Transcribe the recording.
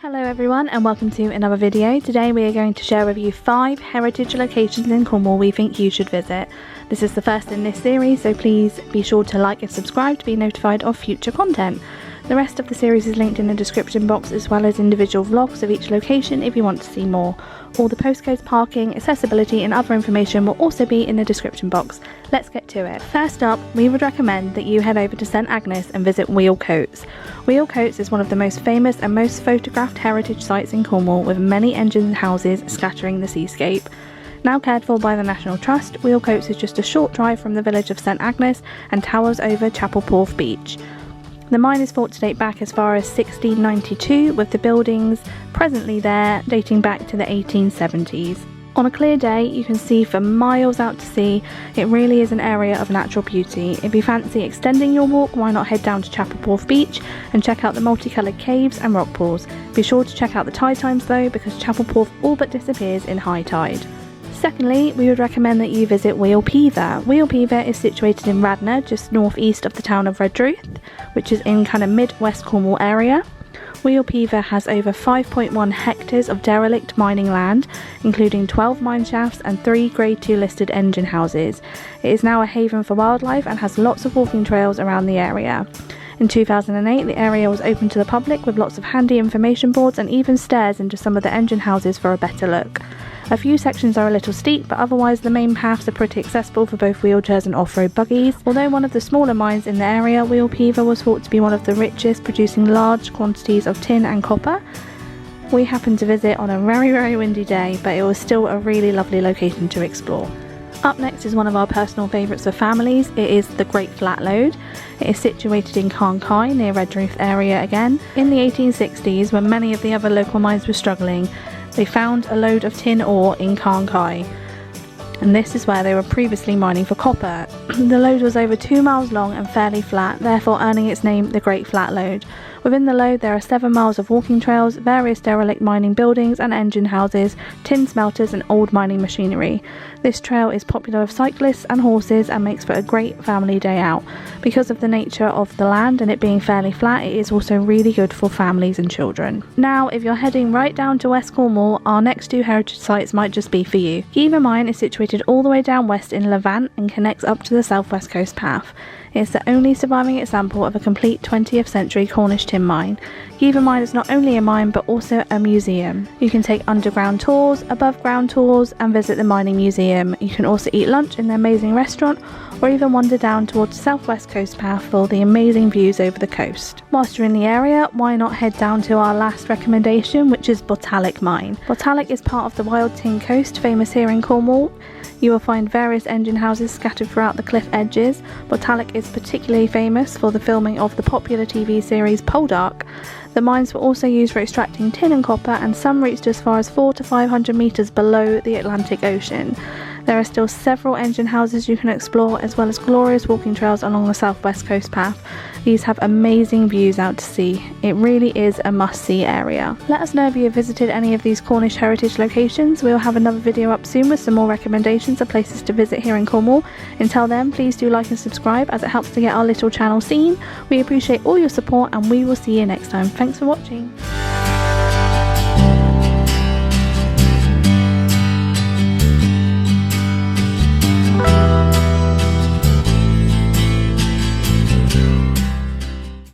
Hello everyone and welcome to another video. Today we are going to share with you 5 heritage locations in Cornwall we think you should visit. This is the first in this series, so please be sure to like and subscribe to be notified of future content. The rest of the series is linked in the description box, as well as individual vlogs of each location if you want to see more. All the postcodes, parking, accessibility and other information will also be in the description box. Let's get to it. First up, we would recommend that you head over to St Agnes and visit Wheal Coates. Wheal Coates is one of the most famous and most photographed heritage sites in Cornwall, with many engine houses scattering the seascape. Now cared for by the National Trust, Wheal Coates is just a short drive from the village of St Agnes and towers over Chapel Porth Beach. The mine is thought to date back as far as 1692, with the buildings presently there dating back to the 1870s. On a clear day, you can see for miles out to sea. It really is an area of natural beauty. If you fancy extending your walk, why not head down to Chapel Porth Beach and check out the multicoloured caves and rock pools. Be sure to check out the tide times though, because Chapel Porth all but disappears in high tide. Secondly, we would recommend that you visit Wheal Peevor. Wheal Peevor is situated in Radnor, just northeast of the town of Redruth, which is in kind of mid-west Cornwall area. Wheal Peevor has over 5.1 hectares of derelict mining land, including 12 mine shafts and 3 Grade 2 listed engine houses. It is now a haven for wildlife and has lots of walking trails around the area. In 2008, the area was open to the public with lots of handy information boards and even stairs into some of the engine houses for a better look. A few sections are a little steep, but otherwise the main paths are pretty accessible for both wheelchairs and off-road buggies. Although one of the smaller mines in the area, Wheal Peevor was thought to be one of the richest, producing large quantities of tin and copper. We happened to visit on a very windy day, but it was still a really lovely location to explore. Up next is one of our personal favourites for families. It is the Great Flat Lode. It is situated in Cornwall, near Redruth area again. In the 1860s, when many of the other local mines were struggling, they found a load of tin ore in Cornwall, and this is where they were previously mining for copper. The lode was over 2 miles long and fairly flat, therefore earning its name the Great Flat Lode. Within the lode there are 7 miles of walking trails, various derelict mining buildings and engine houses, tin smelters and old mining machinery. This trail is popular with cyclists and horses and makes for a great family day out. Because of the nature of the land and it being fairly flat, it is also really good for families and children. Now, if you're heading right down to West Cornwall, our next 2 heritage sites might just be for you. Geevor Mine is situated all the way down west in Levant and connects up to the southwest coast path. It is the only surviving example of a complete 20th century Cornish tin mine. Geevor Mine is not only a mine but also a museum. You can take underground tours, above ground tours and visit the mining museum. You can also eat lunch in the amazing restaurant or even wander down towards the southwest coast path for the amazing views over the coast. Whilst you're in the area, why not head down to our last recommendation, which is Bottalack Mine. Bottalack is part of the Wild Tin Coast, famous here in Cornwall. You will find various engine houses scattered throughout the cliff edges. Bottalack is particularly famous for the filming of the popular TV series Poldark. The mines were also used for extracting tin and copper, and some reached as far as 400 to 500 metres below the Atlantic Ocean. There are still several engine houses you can explore, as well as glorious walking trails along the southwest coast path. These have amazing views out to sea. It really is a must-see area. Let us know if you have visited any of these Cornish heritage locations. We'll have another video up soon with some more recommendations of places to visit here in Cornwall. Until then, please do like and subscribe, as it helps to get our little channel seen. We appreciate all your support and we will see you next time. Thanks for watching.